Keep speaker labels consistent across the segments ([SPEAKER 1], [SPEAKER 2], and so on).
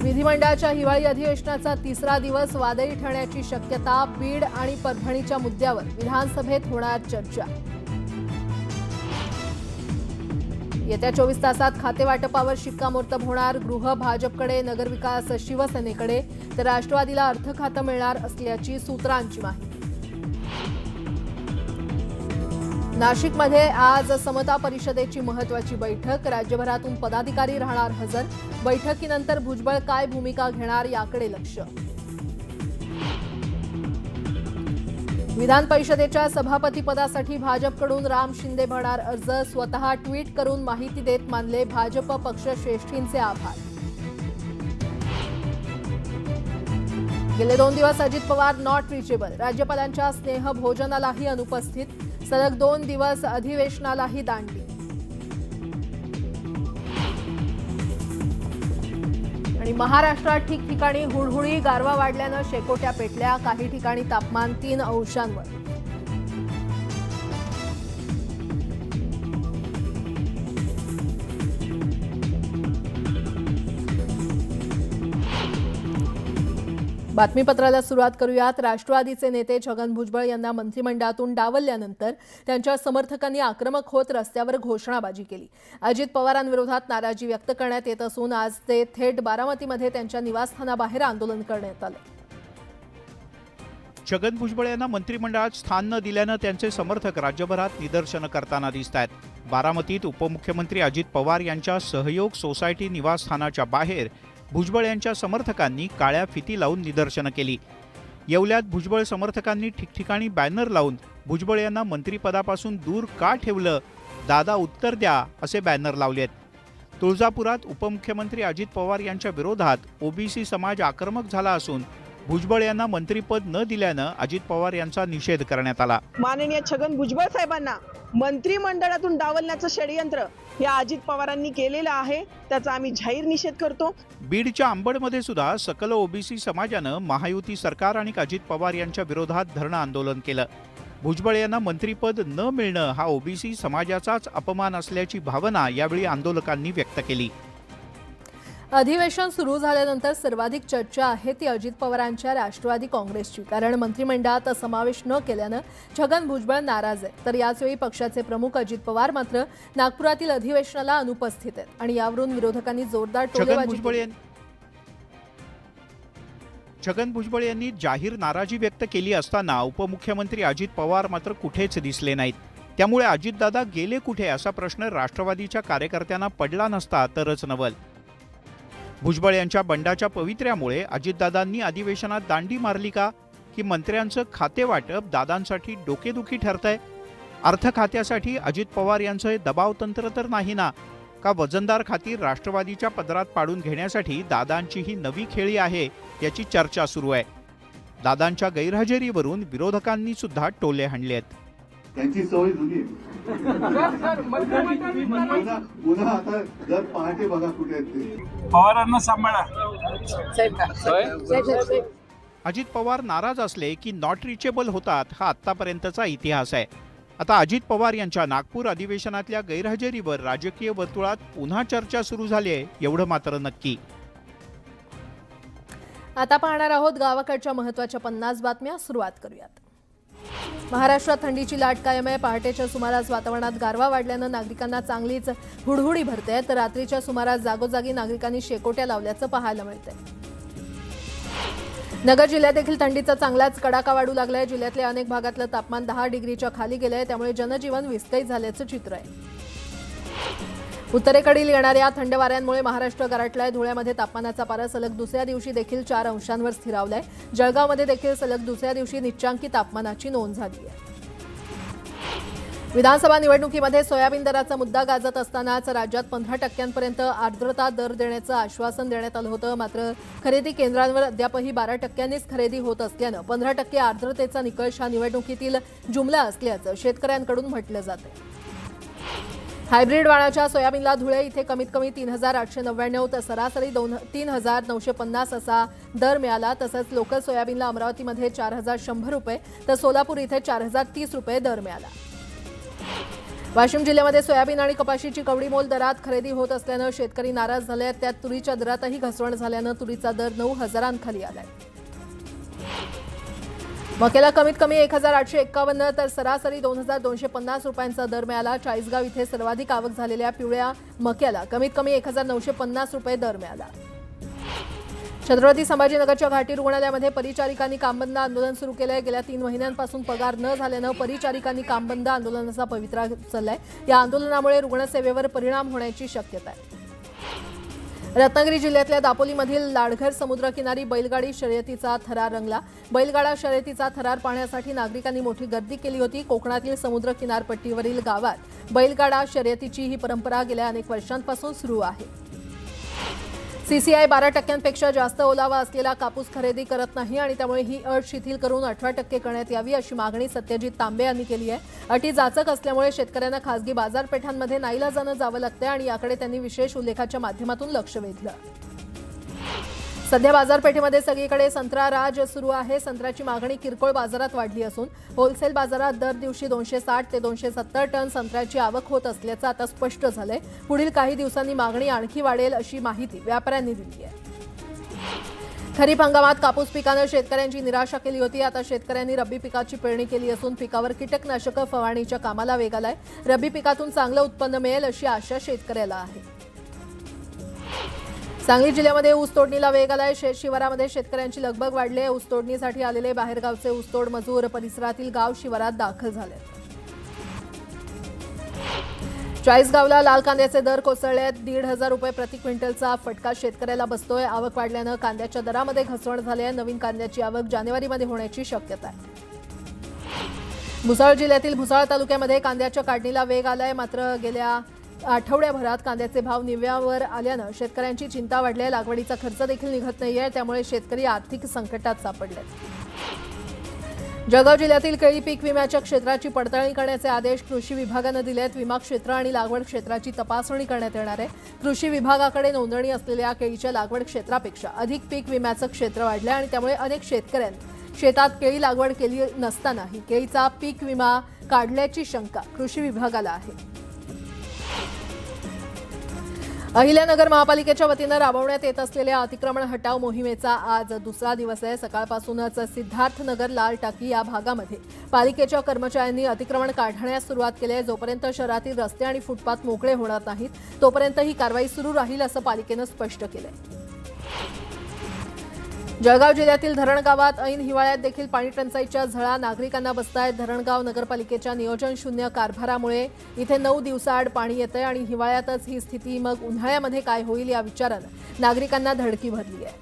[SPEAKER 1] विधिमंडळाच्या हिवाळी अधिवेशनाचा तिसरा दिवस वादळी ठरण्याची शक्यता. बीड आणि परभणीच्या मुद्द्यावर विधानसभेत होणार चर्चा. येत्या 24 तासात खातेवाटपावर शिक्कामोर्तब होणार. गृह भाजपकडे, नगरविकास शिवसेनेकडे, तर राष्ट्रवादीला अर्थ खातं मिळणार असल्याची सूत्रांची माहिती. नाशिकमध्ये आज समता परिषदेची महत्त्वाची बैठक. राज्यभरातून पदाधिकारी राहणार हजर. बैठकीनंतर भुजबळ काय भूमिका घेणार याकडे लक्ष. विधान परिषदेच्या सभापतीपदासाठी भाजपकडून राम शिंदे भरणार अर्ज. स्वतः ट्विट करून माहिती देत मानले भाजप पक्षश्रेष्ठींचे आभार. गेले 2 दिवस अजित पवार नॉट रिचेबल. राज्यपालांच्या स्नेहभोजनालाही अनुपस्थित. सलग 2 दिवस अधिवेशनालाही दांडी. आणि महाराष्ट्रात ठिकठिकाणी हुडहुडी. गारवा वाढल्यानं शेकोट्या पेटल्या. काही ठिकाणी तापमान 3 अंशांवर. बातमीपत्राला सुरुवात करूयात. राष्ट्रवादीचे नेते छगन भुजबळ यांना मंत्रिमंडळातून डावलल्यानंतर त्यांच्या समर्थकांनी आक्रमक होत रस्त्यावर घोषणाबाजी केली. अजित पवारांविरोधात नाराजी व्यक्त करण्यात येत असून आज ते थेट बारामतीमध्ये त्यांच्या निवासस्थानाबाहेर आंदोलन करण्यात आले.
[SPEAKER 2] छगन भुजबळ यांना मंत्रिमंडळात स्थान न दिल्यानं त्यांचे समर्थक राज्यभरात निदर्शनं करताना दिसत आहेत. बारामतीत उपमुख्यमंत्री अजित पवार यांच्या सहयोग सोसायटी निवासस्थानाच्या बाहेर भुजबळ यांच्या समर्थकांनी काळ्या फिती लावून निदर्शनं केली. येवल्यात भुजबळ समर्थकांनी ठिकठिकाणी बॅनर लावून भुजबळ यांना मंत्रिपदापासून दूर का ठेवलं, दादा उत्तर द्या असे बॅनर लावलेत. तुळजापुरात उपमुख्यमंत्री अजित पवार यांच्या विरोधात ओबीसी समाज आक्रमक झाला असून भुजबळ यांना मंत्रिपद न दिल्यानं अजित पवार यांचा निषेध करण्यात आला.
[SPEAKER 3] माननीय छगन भुजबळ साहेबांना मंत्रिमंडळातून डावलण्याचं षडयंत्र या अजित पवारांनी केलेलं आहे. त्याचा आम्ही जाहीर निषेध करतो.
[SPEAKER 2] बीडच्या अंबडमध्ये सुद्धा सकल ओबीसी समाजानं महायुती सरकार आणि अजित पवार यांच्या विरोधात धरणं आंदोलन केलं. भुजबळ यांना मंत्रिपद न मिळणं हा ओबीसी समाजाचाच अपमान असल्याची भावना यावेळी आंदोलकांनी व्यक्त केली.
[SPEAKER 1] अधिवेशन सुरू झाल्यानंतर सर्वाधिक चर्चा आहे ती अजित पवारांच्या राष्ट्रवादी काँग्रेसची. कारण मंत्रिमंडळात समावेश न केल्यानं छगन भुजबळ नाराज आहे. तर याचवेळी पक्षाचे प्रमुख अजित पवार मात्र नागपुरातील अधिवेशनाला अनुपस्थित आहेत आणि यावरून विरोधकांनी जोरदार टोलेबाजी केली.
[SPEAKER 2] छगन भुजबळ यांनी जाहीर नाराजी व्यक्त केली असताना उपमुख्यमंत्री अजित पवार मात्र कुठेच दिसले नाहीत. त्यामुळे अजितदादा गेले कुठे असा प्रश्न राष्ट्रवादीच्या कार्यकर्त्यांना पडला नसता तरच नवल. भुजबळ यांच्या बंडाच्या पवित्र्यामुळे अजितदादांनी अधिवेशनात दांडी मारली का, की मंत्र्यांचं खाते वाटप दादांसाठी डोकेदुखी ठरतंय? अर्थ खात्यासाठी अजित पवार यांचं दबाव तंत्र तर नाही ना? का वजनदार खाती राष्ट्रवादीच्या पदरात पाडून घेण्यासाठी दादांची ही नवी खेळी आहे याची चर्चा सुरू आहे. दादांच्या गैरहजेरीवरून विरोधकांनी सुद्धा टोले हाणलेत.
[SPEAKER 4] त्यांची सवय जुनी पुन्हा आता जर पहाटे बघा कुठे आहेत ते
[SPEAKER 5] पवारांना सांभाळा.
[SPEAKER 2] अजित पवार नाराज असले की नॉट रिचेबल होतात हा आतापर्यंतचा इतिहास आहे. आता अजित पवार यांच्या नागपूर अधिवेशनातल्या गैरहजेरीवर राजकीय वर्तुळात पुन्हा चर्चा सुरू झाली आहे एवढं मात्र नक्की.
[SPEAKER 1] आता पाहणार आहोत गावाकडच्या महत्त्वाच्या 50 बातम्या. सुरुवात करूयात. महाराष्ट्रात थंडीची लाट कायम आहे. पहाटेच्या सुमारास वातावरणात गारवा वाढल्यानं नागरिकांना चांगलीच हुडहुडी भरते. तर रात्रीच्या सुमारास जागोजागी नागरिकांनी शेकोट्या लावल्याचं पाहायला मिळतंय. नगर जिल्ह्यात देखील थंडीचा चांगलाच कडाका वाढू लागलाय. जिल्ह्यातल्या अनेक भागातलं तापमान 10 डिग्रीच्या खाली गेलंय. त्यामुळे जनजीवन विस्कळीत झाल्याचं चित्र आहे. उत्तरेकडील येणाऱ्या थंड वाऱ्यांमुळे महाराष्ट्र गारठलाय. धुळ्यामध्ये तापमानाचा पारा सलग दुसऱ्या दिवशी देखील 4 अंशांवर स्थिरावलाय. जळगावमध्ये देखील सलग दुसऱ्या दिवशी निच्चांकी तापमानाची नोंद झाली आहे. विधानसभा निवडणुकीमध्ये सोयाबीन दराचा मुद्दा गाजत असतानाच राज्यात 15% आर्द्रता दर देण्याचं आश्वासन देण्यात आलं होतं. मात्र खरेदी केंद्रांवर अद्यापही 12%नीच खरेदी होत असल्यानं 15% आर्द्रतेचा निकष हा निवडणुकीतील जुमला असल्याचं शेतकऱ्यांकडून म्हटलं जातं. हायब्रिड वाणाच्या सोयाबीनला धुळे इथे कमीत कमी 3,899 तर सरासरी 3,950 असा दर मिळाला. तसंच लोकल सोयाबीनला अमरावतीमध्ये 4,100 रुपये तर सोलापूर इथे 4,030 रुपये दर मिळाला. वाशिम जिल्ह्यामध्ये सोयाबीन आणि कपाशीची कवडी मोल दरात खरेदी होत असल्यानं शेतकरी नाराज झाले आहेत. त्यात तुरीच्या दरातही घसरण झाल्यानं तुरीचा दर 9,000 आलाय. मक्याला कमीत कमी 1,851 तर सरासरी 2,250 रुपयांचा दर मिळाला. चाळीसगाव इथे सर्वाधिक आवक झालेल्या पिवळ्या मक्याला कमीत कमी 1,950 रुपये दर मिळाला. छत्रपती संभाजीनगरच्या घाटी रुग्णालयामध्ये परिचारिकांनी कामबंद आंदोलन सुरू केलंय. गेल्या 3 महिन्यांपासून पगार न झाल्यानं परिचारिकांनी कामबंद आंदोलनाचा पवित्रा उचललाय. या आंदोलनामुळे रुग्णसेवेवर परिणाम होण्याची शक्यता आहे. रत्नागिरी जिल्ह्यातल्या दापोलीमधील लाडघर समुद्रकिनारी बैलगाडी शर्यतीचा थरार रंगला. बैलगाडा शर्यतीचा थरार पाहण्यासाठी नागरिकांनी मोठी गर्दी केली होती. कोकणातील समुद्र किनारपट्टीवरील गावात बैलगाडा शर्यतीची ही परंपरा गेल्या अनेक वर्षांपासून सुरू आहे. सीसीआय 12% जास्त ओलावा असलेला कापूस खरेदी करत नाही आणि त्यामुळे ही अट शिथिल करून 18% करण्यात यावी अशी मागणी सत्यजित तांबे यांनी केली आहे. अटी जाचक असल्यामुळे शेतकऱ्यांना खासगी बाजारपेठांमध्ये नाईलाजानं जावं लागतंय आणि याकडे त्यांनी विशेष उल्लेखाच्या माध्यमातून लक्ष वेधलं. सध्या बाजारपेठेमध्ये सगळीकडे संत्रा राज सुरू आहे. संत्र्याची मागणी किरकोळ बाजारात वाढली असून होलसेल बाजारात दर दिवशी 260 ते 270 टन संत्र्याची आवक होत असल्याचं आता स्पष्ट झालंय. पुढील काही दिवसांनी मागणी आणखी वाढेल अशी माहिती व्यापाऱ्यांनी दिली आहे. खरीप हंगामात कापूस पिकानं शेतकऱ्यांची निराशा केली होती. आता शेतकऱ्यांनी रब्बी पिकाची पेरणी केली असून पिकावर कीटकनाशकं फवारणीच्या कामाला वेग आलाय. रब्बी पिकातून चांगलं उत्पन्न मिळेल अशी आशा शेतकऱ्याला आहे. सांगली जिल्ह्यामध्ये ऊस तोडणीला वेग आलाय. शेत शिवारामध्ये शेतकऱ्यांची लगबग वाढली आहे. ऊस तोडणीसाठी आलेले बाहेरगावचे ऊसतोड मजूर परिसरातील गाव शिवारात दाखल झाले. चाळीसगावला लाल कांद्याचे दर कोसळले आहेत. 1,500 रुपये प्रति क्विंटलचा फटका शेतकऱ्याला बसतोय. आवक वाढल्यानं कांद्याच्या दरामध्ये घसरण झाली आहे. नवीन कांद्याची आवक जानेवारीमध्ये होण्याची शक्यता आहे. भुसावळ जिल्ह्यातील भुसावळ तालुक्यामध्ये कांद्याच्या काढणीला वेग आलाय. मात्र गेल्या आठवड्याभरात कांद्याचे भाव निव्वळावर आल्यानं शेतकऱ्यांची चिंता वाढली आहे. लागवडीचा खर्च देखील निघत नाहीये. त्यामुळे शेतकरी आर्थिक संकटात सापडले. जळगाव जिल्ह्यातील केळी पीक विम्याच्या क्षेत्राची पडताळणी करण्याचे आदेश कृषी विभागानं दिले आहेत. विमा क्षेत्र आणि लागवड क्षेत्राची तपासणी करण्यात येणार आहे. कृषी विभागाकडे नोंदणी असलेल्या केळीच्या लागवड क्षेत्रापेक्षा अधिक पीक विम्याचं क्षेत्र वाढलं आणि त्यामुळे अनेक शेतकऱ्यांनी शेतात केळी लागवड केली नसतानाही केळीचा पीक विमा काढल्याची शंका कृषी विभागाला आहे. अहिल्यानगर महापालिकेच्या वतीनं राबवण्यात येत असलेल्या अतिक्रमण हटाव मोहिमेचा आज दुसरा दिवस आहे. सकाळपासूनच सिद्धार्थनगर लाल टाकी या भागामध्ये पालिकेच्या कर्मचाऱ्यांनी अतिक्रमण काढण्यास सुरुवात केली आहे. जोपर्यंत शहरातील रस्ते आणि फुटपाथ मोकळे होणार नाहीत तोपर्यंत ही कारवाई सुरू राहील असं पालिकेनं स्पष्ट केलंय. जळगाव जिल्ह्यातील धरणगावात ऐन हिवाळ्यात देखील पाणी टंचाईच्या झळा नागरिकांना बसतायत. धरणगाव नगरपालिकेच्या नियोजन शून्य कारभारामुळे इथे 9 दिवसाआड पाणी येतंय आणि हिवाळ्यातच ही स्थिती, मग उन्हाळ्यामध्ये काय होईल या विचारानं नागरिकांना धडकी भरली आहे.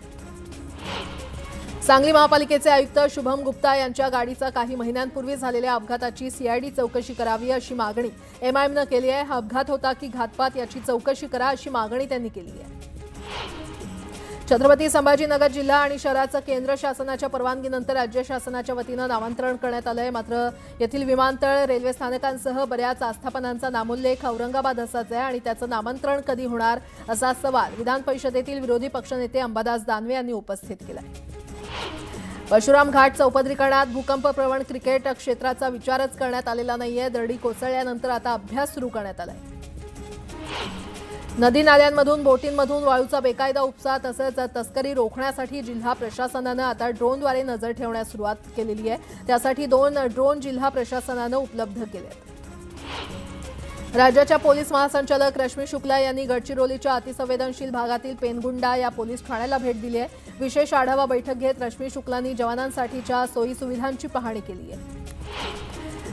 [SPEAKER 1] सांगली महापालिकेचे आयुक्त शुभम गुप्ता यांच्या गाडीचा काही महिन्यांपूर्वी झालेल्या अपघाताची सीआयडी चौकशी करावी अशी मागणी एमआयएमनं केली आहे. हा अपघात होता की घातपात याची चौकशी करा अशी मागणी त्यांनी केली आहे. छत्रपती संभाजीनगर जिल्हा आणि शहराचं केंद्र शासनाच्या परवानगीनंतर राज्य शासनाच्या वतीनं नामांतरण करण्यात आलंय. मात्र येथील विमानतळ, रेल्वे स्थानकांसह बऱ्याच आस्थापनांचा नामोल्लेख औरंगाबाद असाच आहे आणि त्याचं नामांतरण कधी होणार असा सवाल विधान परिषदेतील विरोधी पक्षनेते अंबादास दानवे यांनी उपस्थित केला. परशुराम घाट चौपदरीकरणात भूकंपप्रवण क्रिकेट क्षेत्राचा विचारच करण्यात आलेला नाहीये. दरडी कोसळल्यानंतर आता अभ्यास सुरू करण्यात आलाय. नदी नाल्यांमधून बोटींमधून वाळूचा बेकायदा उपसा तसंच तस्करी रोखण्यासाठी जिल्हा प्रशासनानं आता ड्रोनद्वारे नजर ठेवण्यास सुरुवात केलेली आहे. त्यासाठी 2 ड्रोन जिल्हा प्रशासनानं उपलब्ध केले. राज्याच्या पोलीस महासंचालक रश्मी शुक्ला यांनी गडचिरोलीच्या अतिसंवेदनशील भागातील पेनगुंडा या पोलीस ठाण्याला भेट दिली आहे. विशेष आढावा बैठक घेत रश्मी शुक्लांनी जवानांसाठीच्या सोयी सुविधांची पाहणी केली आहे.